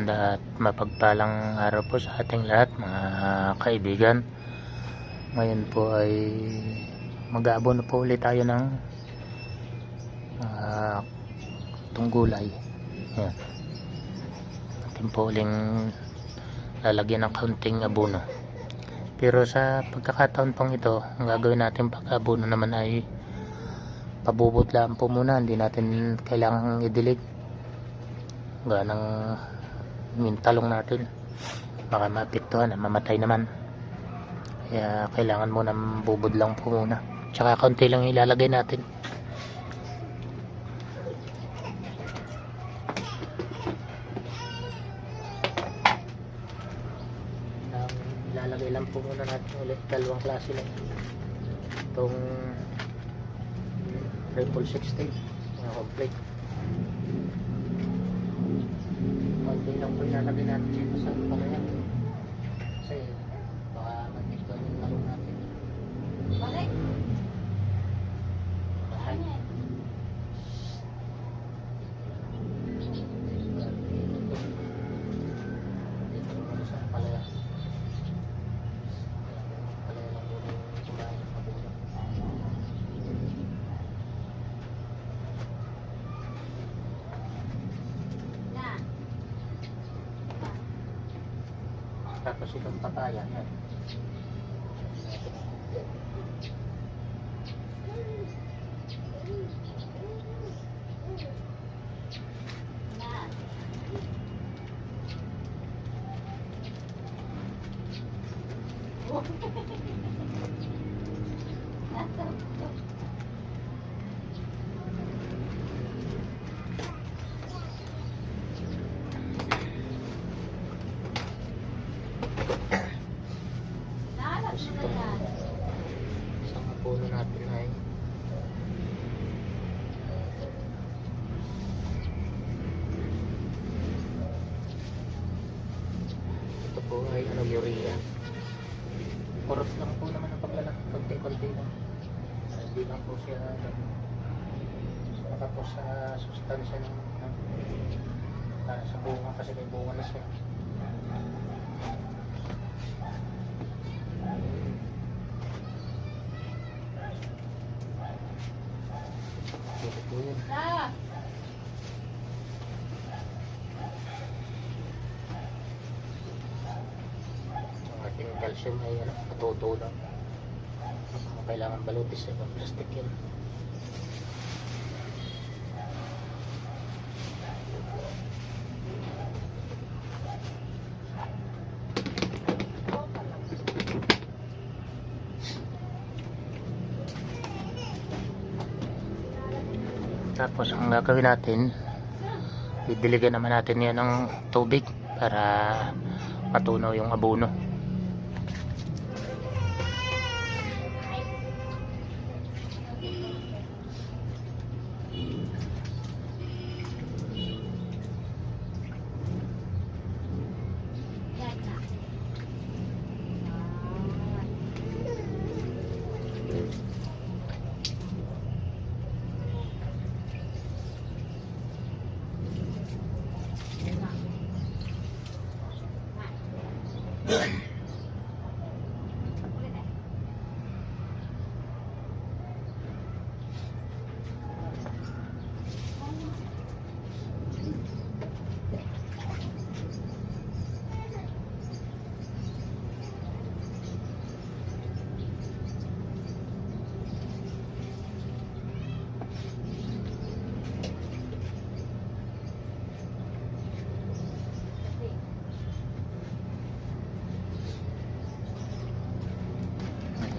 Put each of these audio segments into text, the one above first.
maganda at mapagpalang araw po sa ating lahat mga kaibigan. Ngayon po ay mag-aabono po ulit tayo ng tunggulay. Ayan. Atin po uling lalagyan ng kaunting abono. Pero sa pagkakataon pong ito, ang gagawin natin pag-abono naman ay pabubot lang po muna. Hindi natin kailangang i-delete ganang mintalong natin, baka maapektuhan, mamatay naman. Kaya kailangan muna bubod lang po muna, tsaka kaunti lang ilalagay natin. Ilalagay lang po muna natin ulit, dalawang klase lang itong triple 16 na complete. Konti lang po ilalagay natin dito sa palayan kasi baka mag-ito yung laro natin. Balik! Bahay. Dito muna sa palayan. Palayan lang muna yung kumain ng kabulo. Tapos itong papaya yan. Isang abono natin ay ito po ay urea. Kurot lang po naman ang paglalaki, konti-konti lang. Hindi lang po siya tapos sa sustansya ng para sa bunga, kasi may bunga na siya. Ito po yun. Ang ating calcium ay patuto lang. Kailangan balutis sa plastic yan. Tapos ang gagawin natin, didiligan naman natin yan ng tubig para matunaw yung abono.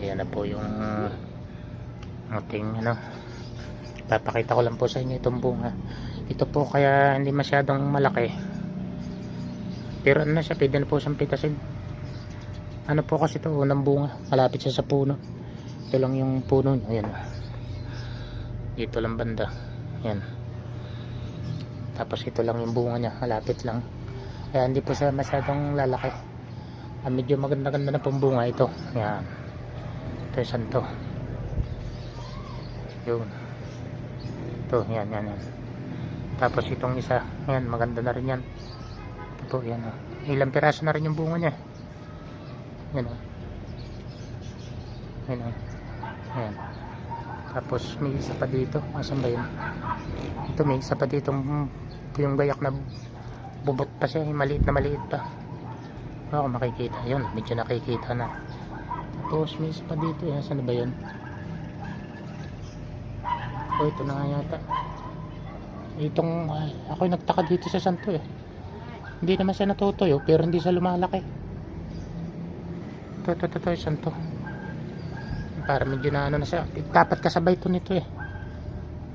Ayan na po yung ating papakita ko lang po sa inyo itong bunga. Ito po kaya hindi masyadong malaki, pero ano na siya, pwede na po siyang pitasin. Ano po kasi ito, unang bunga, malapit siya sa puno. Ito lang yung puno niya. Ayan, dito lang banda. Ayan. Tapos ito lang yung bunga niya, malapit lang. Kaya hindi po siya masyadong lalaki. Medyo maganda-ganda na pong bunga ito. Ayan. Ito yung santo. Yun. Ito, yan. Tapos itong isa, ayan, maganda na rin yan. po, yan o. Ilang piraso na rin yung bunga niya. Yan o. Yan o. Ayan. Tapos may isa pa dito. Asan ba yun? Ito may isa pa dito. Yung gayak na bubot pa siya. Maliit na maliit pa. Ako makikita. Yun, medyo nakikita na. Tapos may isa pa dito. Asan na ba yun? Oh, ito na nga yata. Itong ako nagtaka dito sa santo eh. Hindi naman siya natutuyo pero hindi siya lumalaki. Ito yung santo. Para medyo na ano na siya. Dapat kasabay ito nito eh.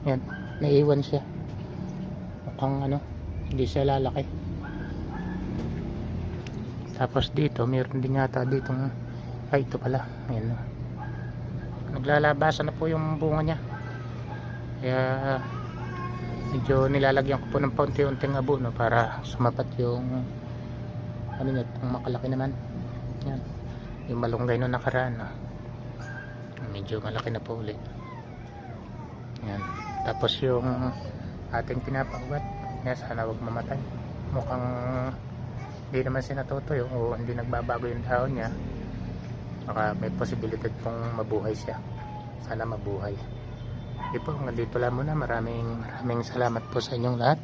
Yan, naiwan siya. Mukhang ano, hindi siya lalaki. Tapos dito, mayroon din yata dito. Ay, ito pala. Ayan. Naglalabasan na po yung bunga niya. Kaya medyo nilalagyan ko po ng paunti-unting abono para sumapat yung ano niya, ang makalaki naman. Yan. Yung malunggay no nakaraan. Medyo malaki na po ulit. Yan. Tapos yung ating pinapaugat, yan, sana wag mamatay. Mukhang hindi naman siya natutuyo o hindi nagbabago yung dahon niya. Baka may posibilidad pong mabuhay siya. Sana mabuhay. Okay po, nandito lang muna. Maraming salamat po sa inyong lahat.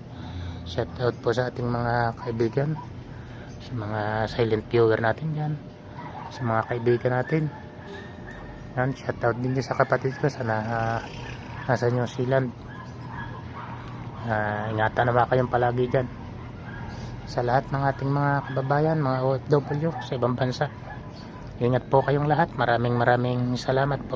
Shout out po sa ating mga kaibigan, sa mga silent viewer natin dyan, sa mga kaibigan natin yan. Shout out din sa kapatid ko sana nasa New Zealand. Ingatan naman kayong palagi dyan. Sa lahat ng ating mga kababayan, mga OFW sa ibang bansa, ingat po kayong lahat. Maraming salamat po.